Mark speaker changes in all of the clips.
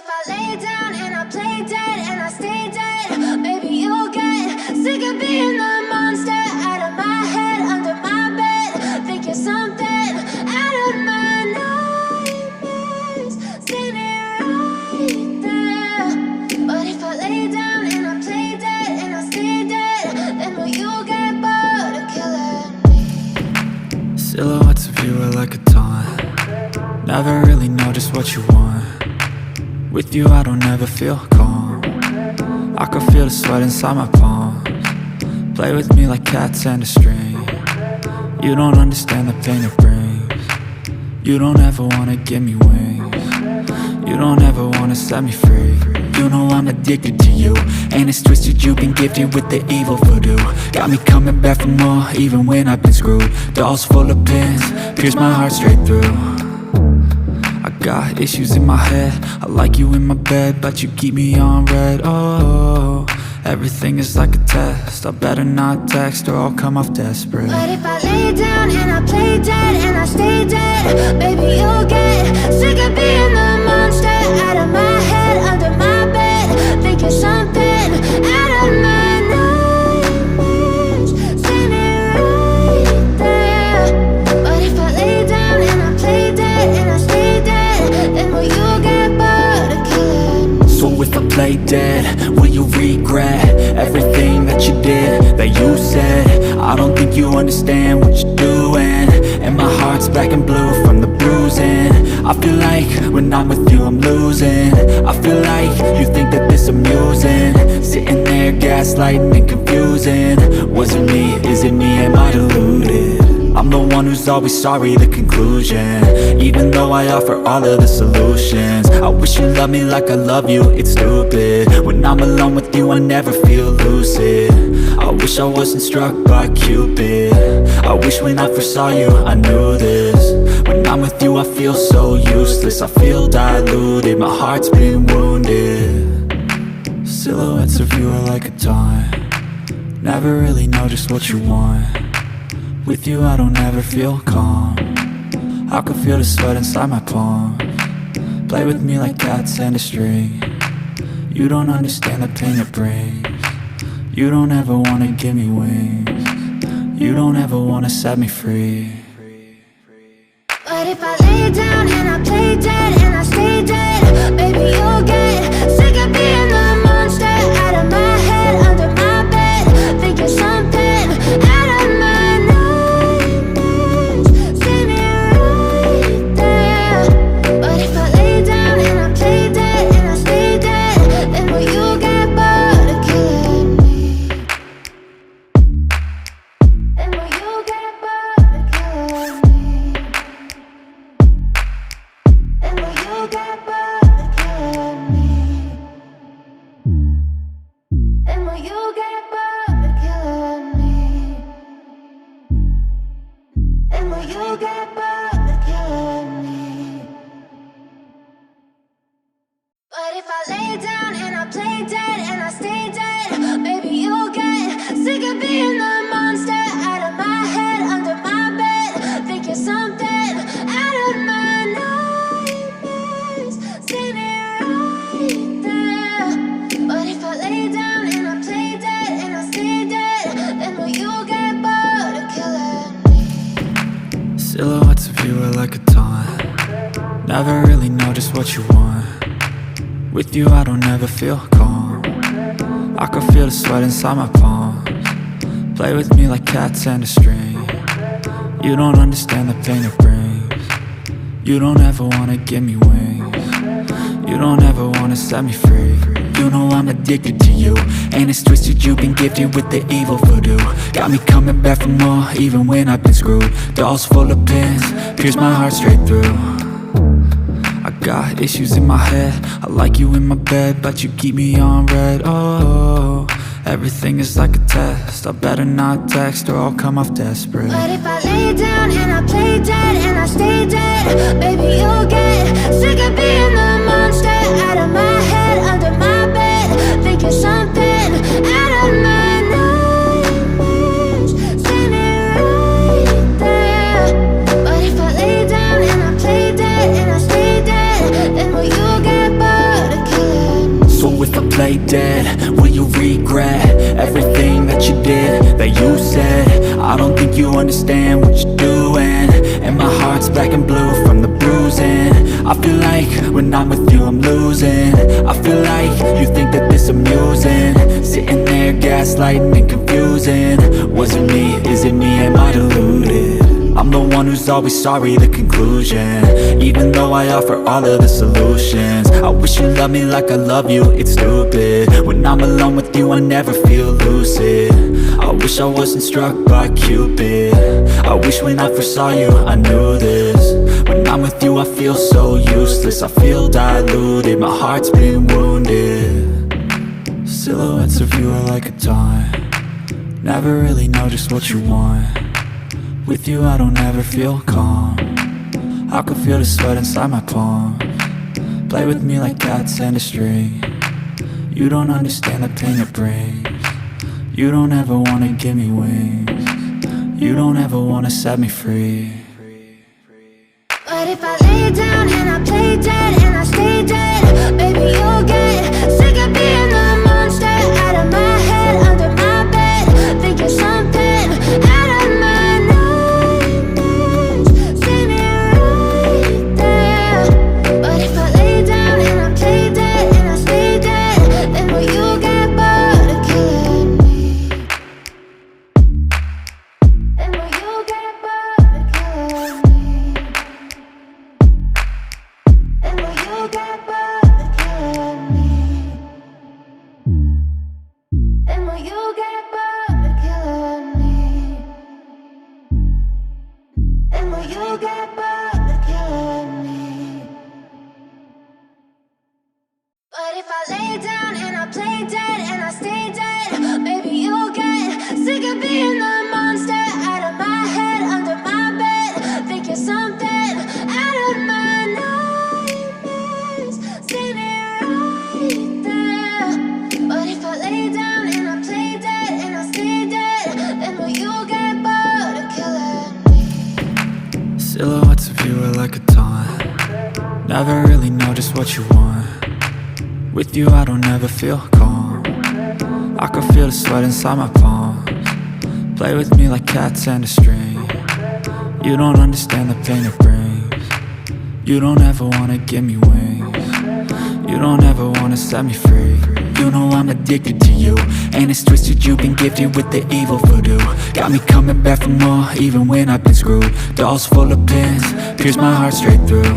Speaker 1: if I lay down and I play dead and I stay dead, maybe you'll get sick of being the monster out of my head, under my bed, thinking something out of my nightmares, standing right there. But if I lay down and I play dead and I stay dead, then will you get bored of killing me?
Speaker 2: Silhouettes of you are like a taunt. Never really know just what you want. With you I don't ever feel calm. I can feel the sweat inside my palms. Play with me like cats and a string. You don't understand the pain it brings. You don't ever wanna give me wings. You don't ever wanna set me free. You know I'm addicted to you, and it's twisted, you've been gifted with the evil voodoo. Got me coming back for more, even when I've been screwed. Dolls full of pins, pierce my heart straight through. I got issues in my head, I like you in my bed, but you keep me on red. Oh, everything is like a test, I better not text or I'll come off desperate.
Speaker 1: But if I lay down and I play dead and I stay dead, baby you'll get sick of being the monster out of my head, under my bed, thinking something out of my nightmares, standing right there. But if I lay down and I play dead and I stay dead, then will you get bored of killing me?
Speaker 2: So if I play dead, will you regret everything that you did, that you said? I don't think you understand what you're doing, and my heart's black and blue from the bruising. I feel like when I'm with you I'm losing. I feel like you think that this amusing, sitting there gaslighting and confusing. Was it me? Is it me? Am I deluded? I'm the one who's always sorry, the conclusion, even though I offer all of the solutions. I wish you loved me like I love you, it's stupid. When I'm alone with you I never feel lucid. I wish I wasn't struck by Cupid. I wish when I first saw you I knew this. When I'm with you I feel so useless, I feel diluted, my heart's been wounded. Silhouettes of you are like a taunt. Never really know just what you want. With you I don't ever feel calm. I can feel the sweat inside my palms. Play with me like cats and a string. You don't understand the pain it brings. You don't ever wanna give me wings. You don't ever wanna set me free.
Speaker 1: But if I lay down and I play dead and I stay dead, baby you'll get sick of being the monster out of my head, under my bed, thinking something out of my nightmares, standing right there. But if I lay down and I play dead and I stay dead, then will you get bored of killing me? Then will you get bored of killing me? And will you get bored of killing me? And will you get bored of killing me? And will you get bored of killing me? But if I lay down and I play dead and I stay dead, baby you'll get sick of being the monster out of my head, under my bed, thinking something out of my nightmares, standing right there. But if I lay down and I play dead and I stay dead, then will you get bored of killing me?
Speaker 2: Silhouettes of you are like a taunt. Never really know just what you want. With you I don't ever feel calm. I can feel the sweat inside my palms. Play with me like cats and a string. You don't understand the pain it brings. You don't ever wanna give me wings. You don't ever wanna set me free. You know I'm addicted to you, and it's twisted, you've been gifted with the evil voodoo. Got me coming back for more, even when I've been screwed. Dolls full of pins, pierce my heart straight through. I got issues in my head, I like you in my bed, but you keep me on red. Oh, everything is like a test, I better not text or I'll come off desperate.
Speaker 1: But if I lay down and I play dead and I stay dead, baby you'll get sick of being the monster out of my head, under my bed, thinking something out of my nightmares, standing right there. But if I lay down and I play dead and I stay dead, then will you get bored
Speaker 2: play dead, will you regret everything that you did, that you said? I don't think you understand what you're doing, and my heart's black and blue from the bruising. I feel like when I'm with you I'm losing. I feel like you think that this amusing, sitting there gaslighting and confusing. Was it me? Is it me? Am I deluded? I'm the one who's always sorry, the conclusion, even though I offer all of the solutions. I wish you loved me like I love you, it's stupid. When I'm alone with you I never feel lucid. I wish I wasn't struck by Cupid. I wish when I first saw you I knew this. When I'm with you I feel so useless, I feel diluted, my heart's been wounded. Silhouettes of you are like a taunt, never really know just what you want. With you I don't ever feel calm, I can feel the sweat inside my palm. Play with me like cats and a string, you don't understand the pain it brings. You don't ever wanna give me wings, you don't ever wanna set me free.
Speaker 1: But if I lay down and I play dead and I stay dead, baby you'll get sick of being the monster out of my head, under my bed, thinking something out of my nightmares. See me right there. But if I lay down and I play dead and I stay dead, then will you get bored of killing me? Then will you get bored of killing me? And will you get bored of killing me? And will you get bored of killing me? And will you get bored of killing me? But if I lay down and I play dead and I stay dead, baby you'll get sick of being the monster out of my head, under my bed, thinking something out of my nightmares. See me right there. But if I lay down and I play dead and I stay dead, then will you get bored of killing me?
Speaker 2: Silhouettes of you are like a taunt, never really know just what you want. With you I don't ever feel calm, I can feel the sweat inside my palms. Play with me like cats and a string, you don't understand the pain it brings. You don't ever wanna give me wings, you don't ever wanna set me free. You know I'm addicted to you, and it's twisted, you've been gifted with the evil voodoo. Got me coming back for more, even when I've been screwed. Dolls full of pins, pierce my heart straight through.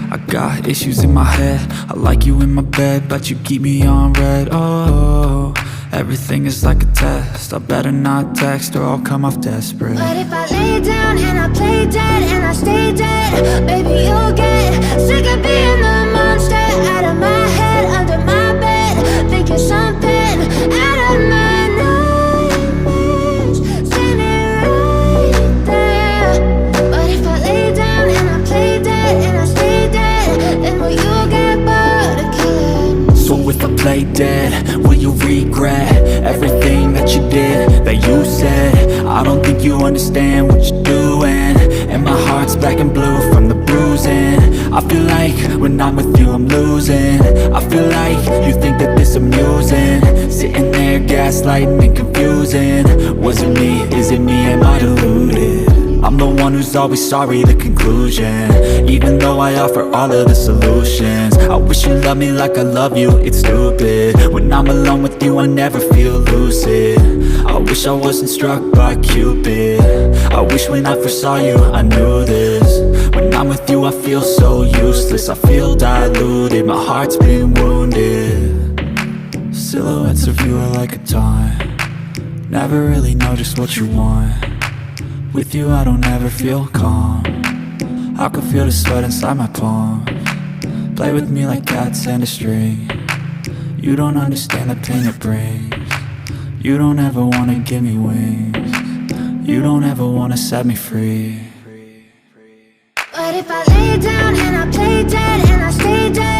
Speaker 2: I got issues in my head, I like you in my bed, but you keep me on red. Oh, everything is like a test, I better not text or I'll come off desperate.
Speaker 1: But if I lay down and I play dead and I stay dead, baby you'll get sick of being the monster out of my head, under my bed, thinking something out of my nightmares. See me right there. But if I lay down and I play dead and I stay dead, then will you get bored of killing me?
Speaker 2: So if I play dead, will you regret everything that you did, that you said? I don't think you understand what you're doing, and my heart's black and blue from the bruising. I feel like when I'm with you I'm losing. I feel like you think that this amusing, sitting there gaslighting and confusing. Was it me? Is it me? Am I deluded? I'm the one who's always sorry, the conclusion, even though I offer all of the solutions. I wish you loved me like I love you, it's stupid. When I'm alone with you I never feel lucid. I wish I wasn't struck by Cupid. I wish when I first saw you I knew this. When I'm with you I feel so useless, I feel diluted, my heart's been wounded. Silhouettes of you are like a taunt, never really know just what you want. With you I don't ever feel calm, I can feel the sweat inside my palms. Play with me like cats and a string, you don't understand the pain it brings. You don't ever wanna give me wings, you don't ever wanna set me free.
Speaker 1: But if I lay down and I play dead and I stay dead,